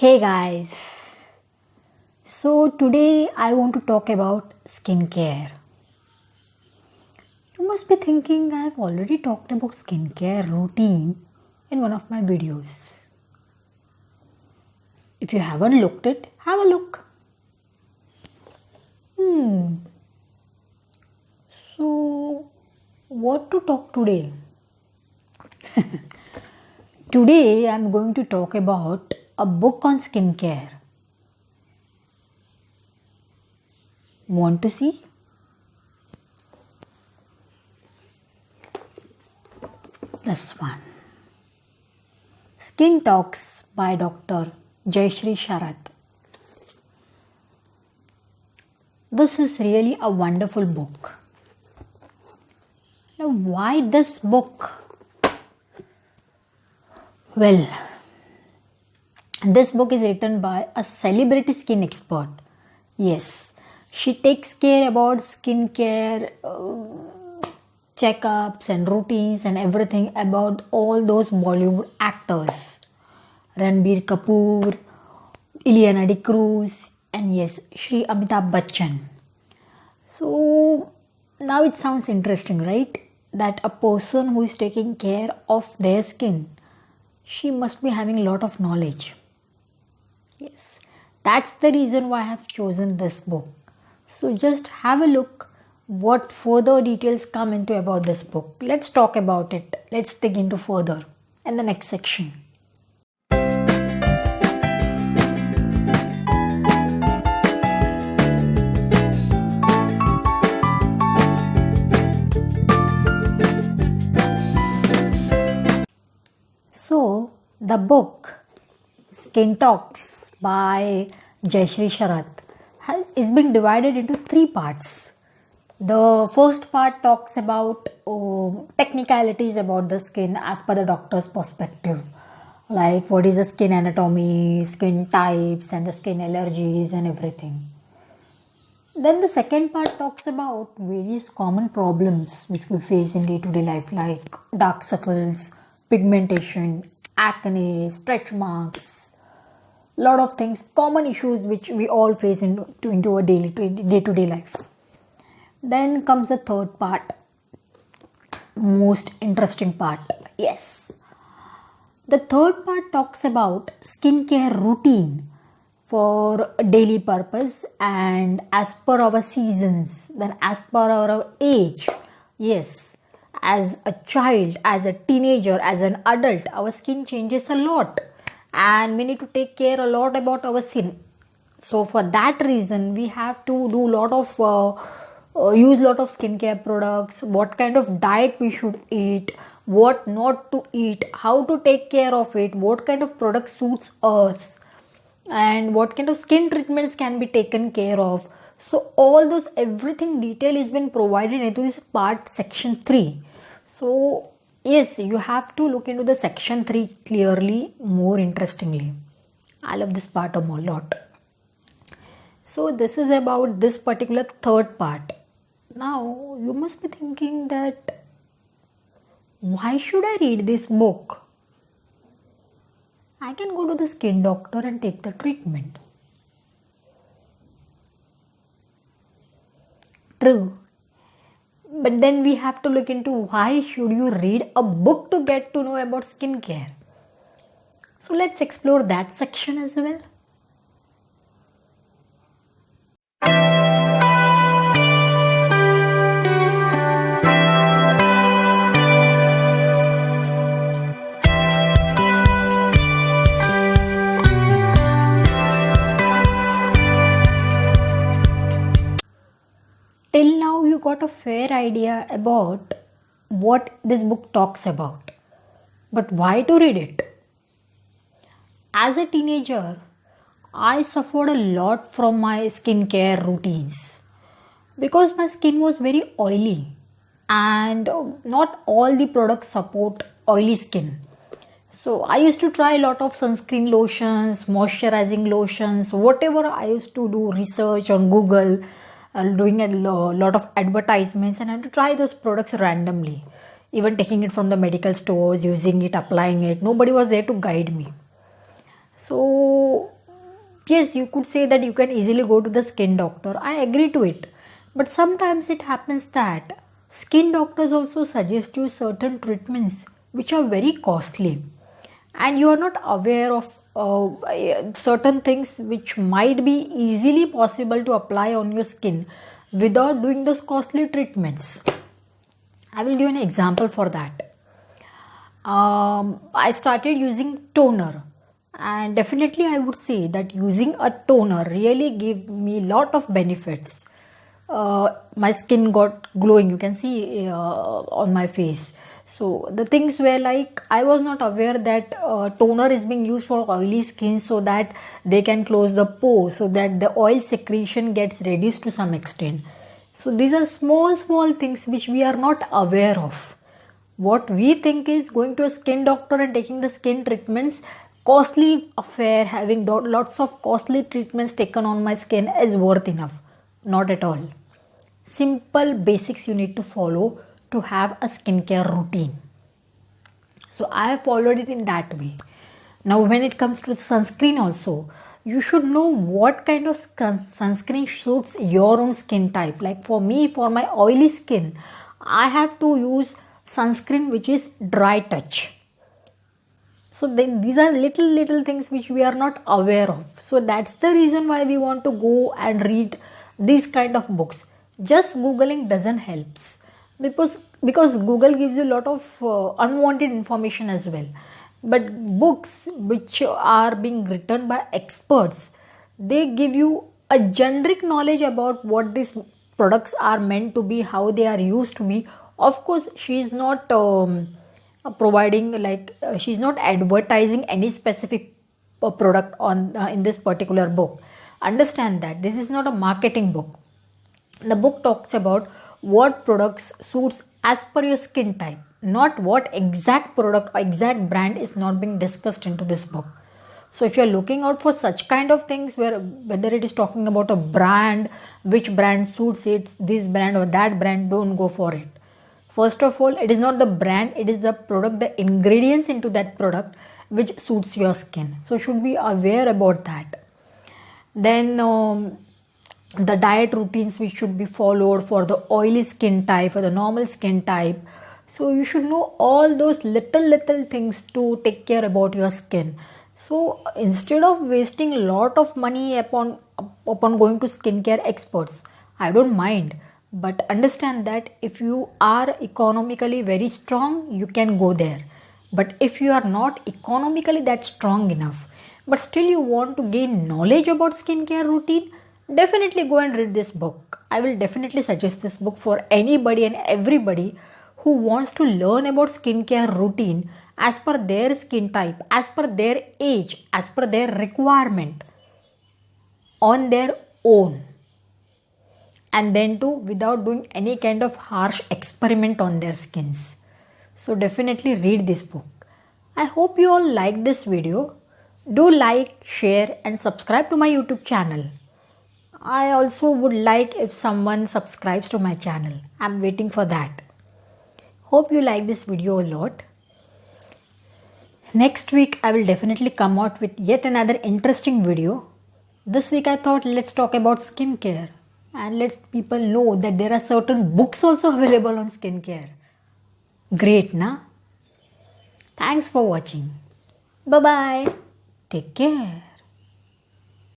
Hey guys, so today I want to talk about skincare. You must be thinking I've already talked about skincare routine in one of my videos. If you haven't looked it, have a look. So what to talk today? Today I'm going to talk about a book on skincare. Want to see? This one. Skin Talks by Dr. Jayashree Sharath. This is really a wonderful book. Now, why this book? Well, this book is written by a celebrity skin expert. Yes, she takes care about skincare checkups and routines and everything about all those Bollywood actors. Ranbir Kapoor, Ileana D'Cruz, and yes, Shri Amitabh Bachchan. So now it sounds interesting, right? That a person who is taking care of their skin, she must be having a lot of knowledge. Yes, that's the reason why I have chosen this book. So just have a look what further details come into about this book. Let's talk about it. Let's dig into further in the next section. So the book Skin Talks by Jayashree Sharath is being divided into three parts. The first part talks about technicalities about the skin as per the doctor's perspective, like what is the skin anatomy, skin types, and the skin allergies, and everything. Then the second part talks about various common problems which we face in day to day life, like dark circles, pigmentation, acne, stretch marks, lot of things, common issues which we all face into our day to day lives. Then comes the third part, most interesting part. Yes, the third part talks about skincare routine for daily purpose and as per our seasons, then as per our age. Yes, as a child, as a teenager, as an adult, our skin changes a lot and we need to take care a lot about our skin. So for that reason we have to do lot of use lot of skincare products, what kind of diet we should eat, what not to eat, how to take care of it, what kind of product suits us, and what kind of skin treatments can be taken care of. So all those everything detail is been provided into this part section 3. So yes, you have to look into the section 3 clearly, more interestingly. I love this part a lot. So this is about this particular third part. Now you must be thinking that why should I read this book? I can go to the skin doctor and take the treatment. True. But then we have to look into why should you read a book to get to know about skincare. So let's explore that section as well. Till now you got a fair idea about what this book talks about. But why to read it? As a teenager, I suffered a lot from my skincare routines because my skin was very oily and not all the products support oily skin. So I used to try a lot of sunscreen lotions, moisturizing lotions, whatever. I used to do research on Google, doing a lot of advertisements, and I had to try those products randomly. Even taking it from the medical stores, using it, applying it. Nobody was there to guide me. So yes, you could say that you can easily go to the skin doctor. I agree to it. But sometimes it happens that skin doctors also suggest you certain treatments which are very costly, and you are not aware of certain things which might be easily possible to apply on your skin without doing those costly treatments. I will give an example for that. I started using toner, and definitely I would say that using a toner really gave me lot of benefits. My skin got glowing, you can see on my face. So the things were like, I was not aware that toner is being used for oily skin so that they can close the pores, so that the oil secretion gets reduced to some extent. So these are small things which we are not aware of. What we think is going to a skin doctor and taking the skin treatments, costly affair, having lots of costly treatments taken on my skin is worth enough. Not at all. Simple basics you need to follow to have a skincare routine. So I have followed it in that way. Now when it comes to sunscreen also, you should know what kind of sunscreen suits your own skin type. Like for me, for my oily skin, I have to use sunscreen which is dry touch. So then these are little things which we are not aware of. So that's the reason why we want to go and read these kind of books. Just googling doesn't help, because Google gives you a lot of unwanted information as well. But books which are being written by experts, they give you a generic knowledge about what these products are meant to be, how they are used to be. Of course, she is not providing, like she is not advertising any specific product on in this particular book. Understand that this is not a marketing book. The book talks about what products suits as per your skin type, not what exact product or exact brand is not being discussed into this book. So if you are looking out for such kind of things, where whether it is talking about a brand, which brand suits it, this brand or that brand, don't go for it. First of all, it is not the brand, it is the product, the ingredients into that product which suits your skin. So should be aware about that. Then the diet routines which should be followed for the oily skin type, for the normal skin type. So you should know all those little things to take care about your skin. So instead of wasting a lot of money upon going to skincare experts, I don't mind, but understand that if you are economically very strong, you can go there. But if you are not economically that strong enough, but still you want to gain knowledge about skincare routine, definitely go and read this book. I will definitely suggest this book for anybody and everybody who wants to learn about skincare routine as per their skin type, as per their age, as per their requirement, on their own, and then too without doing any kind of harsh experiment on their skins. So definitely read this book. I hope you all like this video. Do like, share and subscribe to my YouTube channel. I also would like if someone subscribes to my channel. I'm waiting for that. Hope you like this video a lot. Next week I will definitely come out with yet another interesting video. This week I thought let's talk about skincare and let people know that there are certain books also available on skincare. Great, na? Thanks for watching. Bye bye. Take care.